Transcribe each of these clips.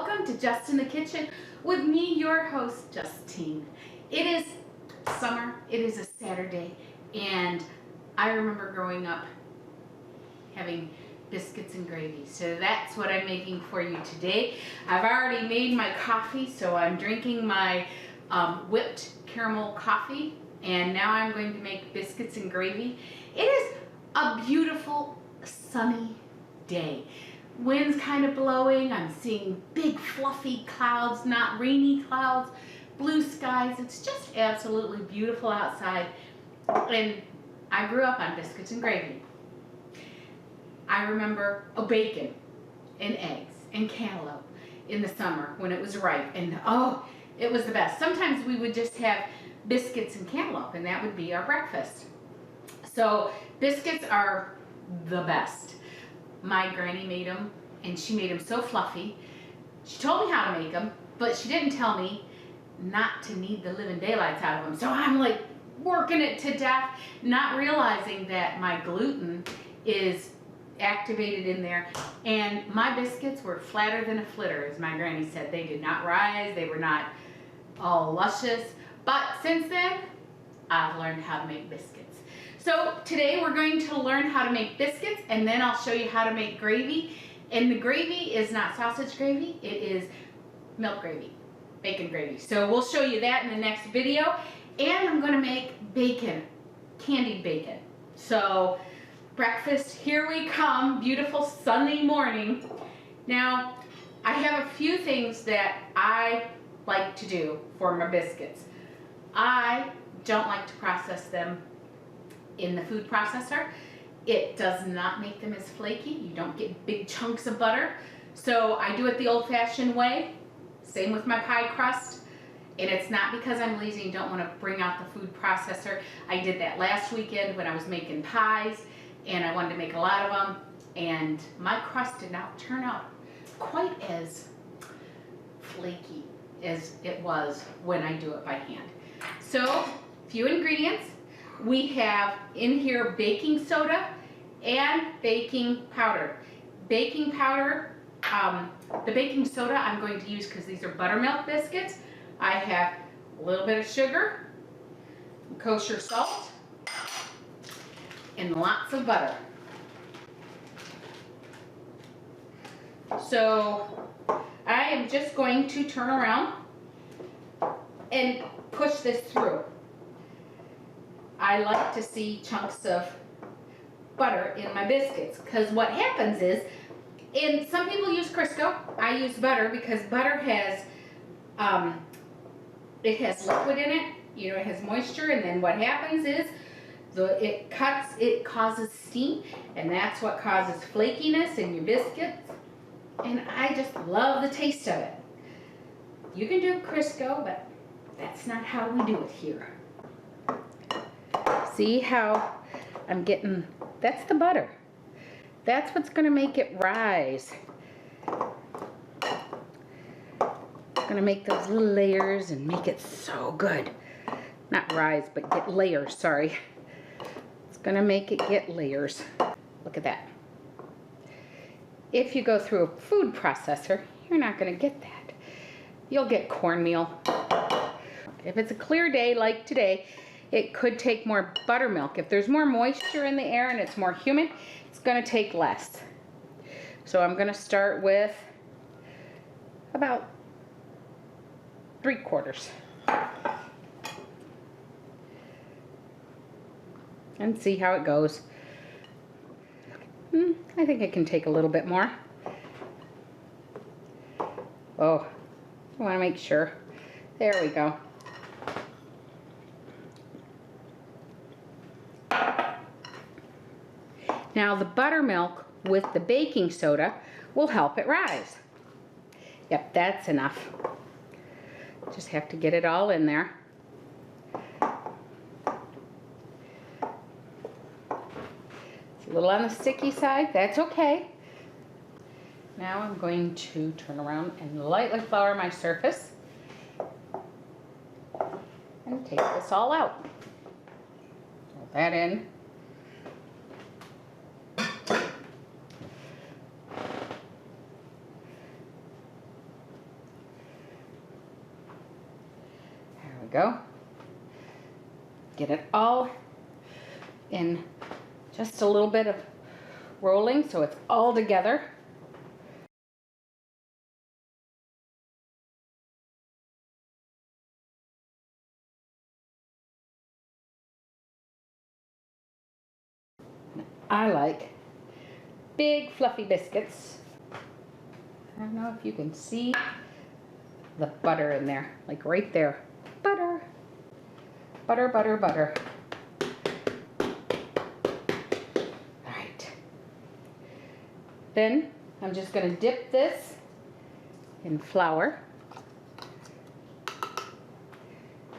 welcome to Just in the Kitchen with me, your host, Justine. It is summer, it is a Saturday, and I remember growing up having biscuits and gravy. So that's what I'm making for you today. I've already made my coffee, so I'm drinking my whipped caramel coffee, and now I'm going to make biscuits and gravy. It is a beautiful sunny day. Wind's kind of blowing. I'm seeing big fluffy clouds, not rainy clouds, blue skies. It's just absolutely beautiful outside. And I grew up on biscuits and gravy. I remember bacon and eggs and cantaloupe in the summer when it was ripe, and oh, it was the best. Sometimes we would just have biscuits and cantaloupe, and that would be our breakfast. So biscuits are the best. My granny made them, and she made them so fluffy. She told me how to make them, but she didn't tell me not to knead the living daylights out of them. So I'm like working it to death, not realizing that my gluten is activated in there. And my biscuits were flatter than a flitter, as my granny said. They did not rise, they were not all luscious. But since then, I've learned how to make biscuits. So today we're going to learn how to make biscuits, and then I'll show you how to make gravy. And the gravy is not sausage gravy, it is milk gravy, bacon gravy. So we'll show you that in the next video. And I'm gonna make bacon, candied bacon. So breakfast, here we come, beautiful sunny morning. Now, I have a few things that I like to do for my biscuits. I don't like to process them in the food processor. It does not make them as flaky. You don't get big chunks of butter. So I do it the old-fashioned way. Same with my pie crust. And it's not because I'm lazy and don't want to bring out the food processor. I did that last weekend when I was making pies, and I wanted to make a lot of them, and my crust did not turn out quite as flaky as it was when I do it by hand. So, few ingredients. We have in here baking soda and baking powder. Baking powder, the baking soda I'm going to use because these are buttermilk biscuits. I have a little bit of sugar, kosher salt, and lots of butter. So I am just going to turn around and push this through. I like to see chunks of butter in my biscuits, because what happens is, and some people use Crisco, I use butter because butter has it has liquid in it, you know, it has moisture, and then what happens is it causes steam, and that's what causes flakiness in your biscuits. And I just love the taste of it. You can do Crisco, but that's not how we do it here. See how I'm getting, that's the butter. That's what's gonna make it rise. It's gonna make those little layers and make it so good. Not rise, but get layers, sorry. It's gonna make it get layers. Look at that. If you go through a food processor, you're not gonna get that. You'll get cornmeal. If it's a clear day like today, it could take more buttermilk. If there's more moisture in the air and it's more humid, it's gonna take less. So I'm gonna start with about 3/4. And see how it goes. I think it can take a little bit more. Oh, I wanna make sure. There we go. Now the buttermilk with the baking soda will help it rise. Yep, that's enough. Just have to get it all in there. It's a little on the sticky side, that's okay. Now I'm going to turn around and lightly flour my surface and take this all out. Roll that in. go. Get it all in just a little bit of rolling so it's all together. I like big fluffy biscuits. I don't know if you can see the butter in there, like right there. Butter, butter, butter, butter. All right. Then I'm just gonna dip this in flour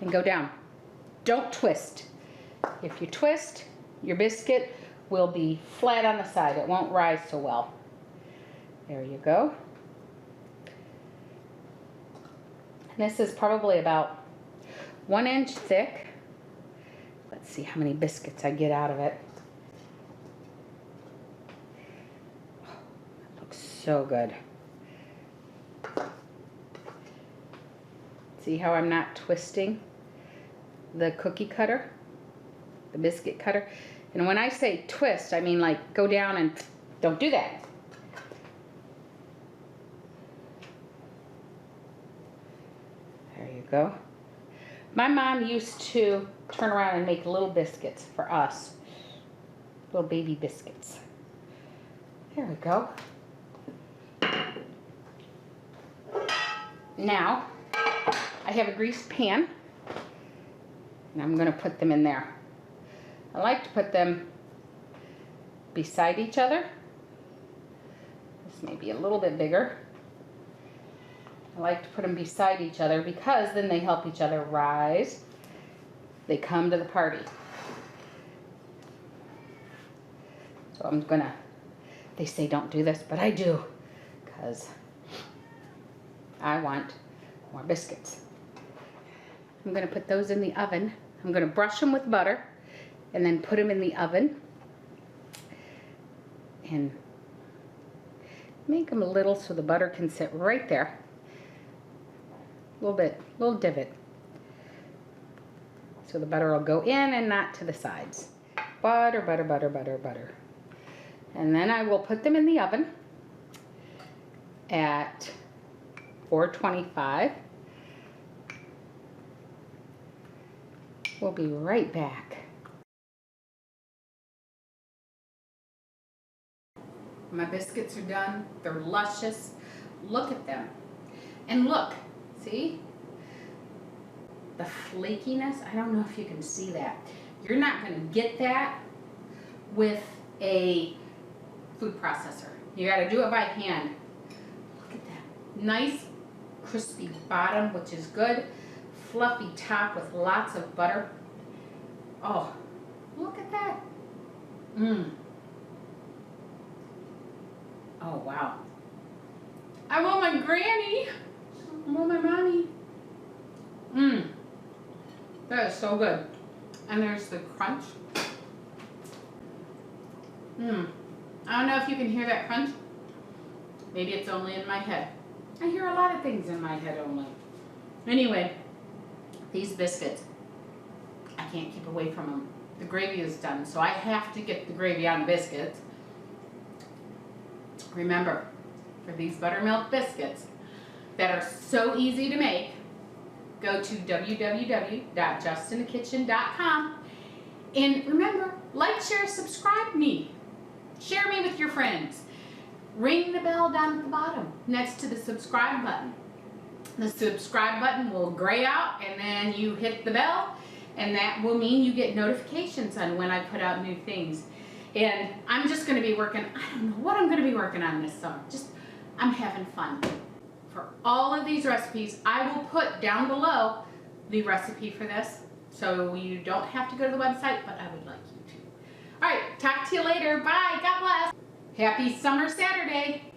and go down. Don't twist. If you twist, your biscuit will be flat on the side. It won't rise so well. There you go. And this is probably about 1 inch thick. Let's see how many biscuits I get out of it. Oh, that looks so good. See how I'm not twisting the cookie cutter, the biscuit cutter? And when I say twist, I mean like go down and don't do that. There you go. My mom used to turn around and make little biscuits for us. Little baby biscuits. There we go. Now, I have a greased pan, and I'm going to put them in there. I like to put them beside each other. This may be a little bit bigger. I like to put them beside each other because then they help each other rise. They come to the party. So I'm gonna, they say don't do this, but I do because I want more biscuits. I'm gonna put those in the oven. I'm gonna brush them with butter and then put them in the oven and make them a little so the butter can sit right there. A little bit, little divot. So the butter will go in and not to the sides. Butter, butter, butter, butter, butter. And then I will put them in the oven at 425. We'll be right back. My biscuits are done. They're luscious. Look at them. And look, see? The flakiness. I don't know if you can see that. You're not going to get that with a food processor. You got to do it by hand. Look at that. Nice crispy bottom, which is good. Fluffy top with lots of butter. Oh, look at that. Mmm. Oh, wow. I want my granny. I want my mommy. Mmm. That is so good. And there's the crunch. Mmm. I don't know if you can hear that crunch. Maybe it's only in my head. I hear a lot of things in my head only. Anyway, these biscuits, I can't keep away from them. The gravy is done, so I have to get the gravy on the biscuits. Remember, for these buttermilk biscuits that are so easy to make, go to www.justinthekitchen.com and remember, like, share, subscribe me. Share me with your friends. Ring the bell down at the bottom next to the subscribe button. The subscribe button will gray out and then you hit the bell and that will mean you get notifications on when I put out new things. And I'm just going to be working, I don't know what I'm going to be working on this summer. I'm having fun. For all of these recipes, I will put down below the recipe for this. So you don't have to go to the website, but I would like you to. All right, talk to you later. Bye. God bless. Happy Summer Saturday.